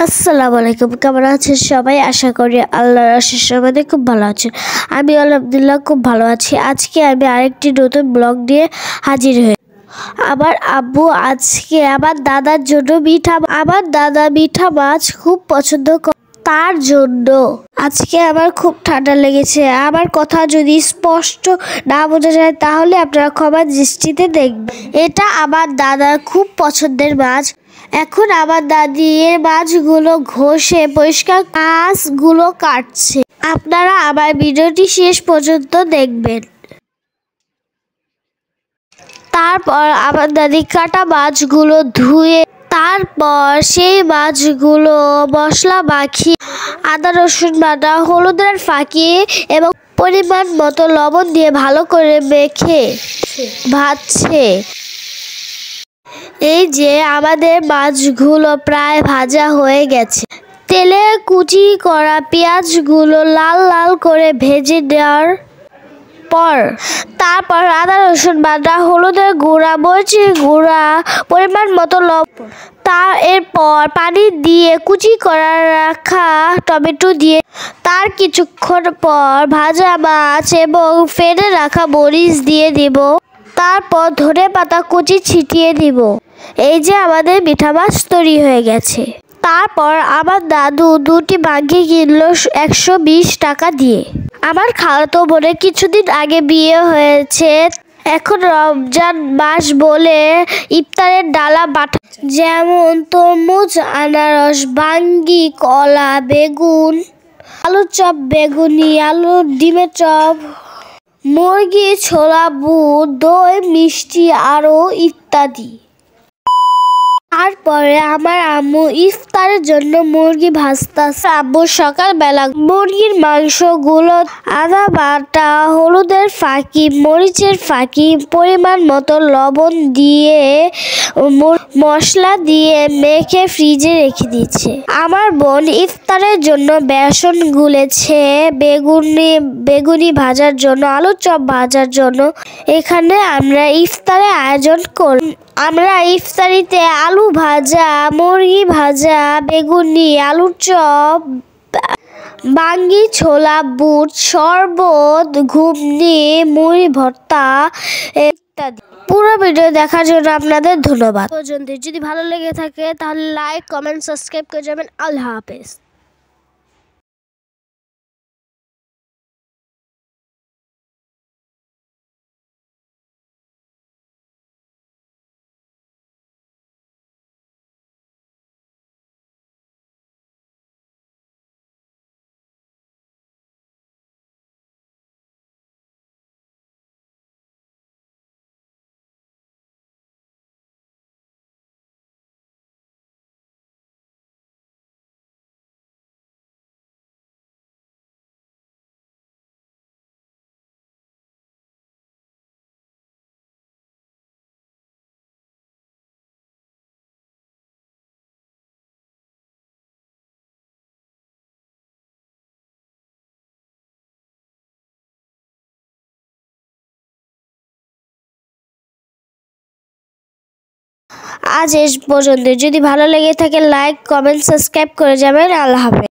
আসসালামু আলাইকুম, কেমন আছেন সবাই? আশা করি আল্লাহর আশীর্বাদে সবাই খুব ভালো আছেন। আমি আলহামদুলিল্লাহ খুব ভালো আছি। আজকে আমি আরেকটি নতুন ব্লগ নিয়ে হাজির হয়ে আমার আব্বু আজকে আমার দাদার জন্য দাদা মিঠা মাছ খুব পছন্দ করে, তার জন্য আজকে আমার খুব ঠান্ডা লেগেছে। আমার কথা যদি স্পষ্ট না বোঝা যায় তাহলে আপনারা ক্ষমার দৃষ্টিতে দেখবেন। এটা আমার দাদার খুব পছন্দের মাছ। এখন আমার দাদি এর মাছগুলো ঘষে পরিষ্কার মাছগুলো কাটছে। আপনারা আমার ভিডিওটি শেষ পর্যন্ত দেখবেন। তারপর আমার দাদি কাটা মাছগুলো ধুয়ে তারপর সেই মাছগুলো মশলা মাখিয়ে আদা রসুন বাটা, হলুদের ফাঁকি এবং পরিমাণ মতো লবণ দিয়ে ভালো করে মেখে ভাজছে। এই যে আমাদের মাছগুলো প্রায় ভাজা হয়ে গেছে। তেলে কুচি করা পেঁয়াজগুলো লাল লাল করে ভেজে নেওয়ার পর তারপর আদা রসুন বাটা, হলুদের গুঁড়া, মরিচের গুঁড়া, পরিমাণ মতো লবণ, এরপর পানি দিয়ে কুচি করা রাখা টমেটো দিয়ে তার কিছুক্ষণ পর ভাজা মাছ এবং ফেলে রাখা মরিচ দিয়ে দিব। তারপর ধনেপাতা কুচি ছিটিয়ে দিব। এই যে আমাদের মিঠা মাছ তৈরি হয়ে গেছে। তারপর আমার দাদু দুটি বাঘি কিনলো 120 টাকা দিয়ে। আমার খালাতো বোনের কিছুদিন আগে বিয়ে হয়েছে। এখন রমজান মাস বলে ইফতারের ডালা বাটা, যেমন তরমুজ, আনারস, বাঙ্গি, কলা, বেগুন, আলুর চপ, বেগুনি আলু, ডিমের চপ, মুরগি, ছোলা, বুট, দই, মিষ্টি আরো ইত্যাদি। তারপরে আমার আম্মু ইফতারের জন্য মুরগি ভাজতেছে। আম্মু সকালবেলা মুরগির মাংসগুলো আদা বাটা, হলুদের ফাঁকি, মরিচের ফাঁকি, পরিমাণ মতো লবণ দিয়ে মশলা দিয়ে মেখে ফ্রিজে রেখে দিচ্ছে। আমার বোন ইফতারের জন্য বেসন গুলেছে বেগুনি ভাজার জন্য, আলুর চপ ভাজার জন্য। এখানে আমরা ইফতারে আয়োজন করি। আমরা ইফতারিতে আলু ভাজা, মুরগি ভাজা, বেগুনি, আলুর চপ, বাঙ্গি, ছোলা, বুট, শরবত, ঘুগনি, মুড়ি ভর্তা ইত্যাদি। পুরো ভিডিও দেখার জন্য আপনাদের ধন্যবাদ। যদি ভালো লেগে থাকে তাহলে লাইক, কমেন্ট, সাবস্ক্রাইব করে যাবেন। আল্লাহ হাফেজ। আজ এই পর্যন্ত। যদি ভালো লেগে থাকে লাইক, কমেন্ট, সাবস্ক্রাইব করে যাবেন। আল্লাহ হাফেজ।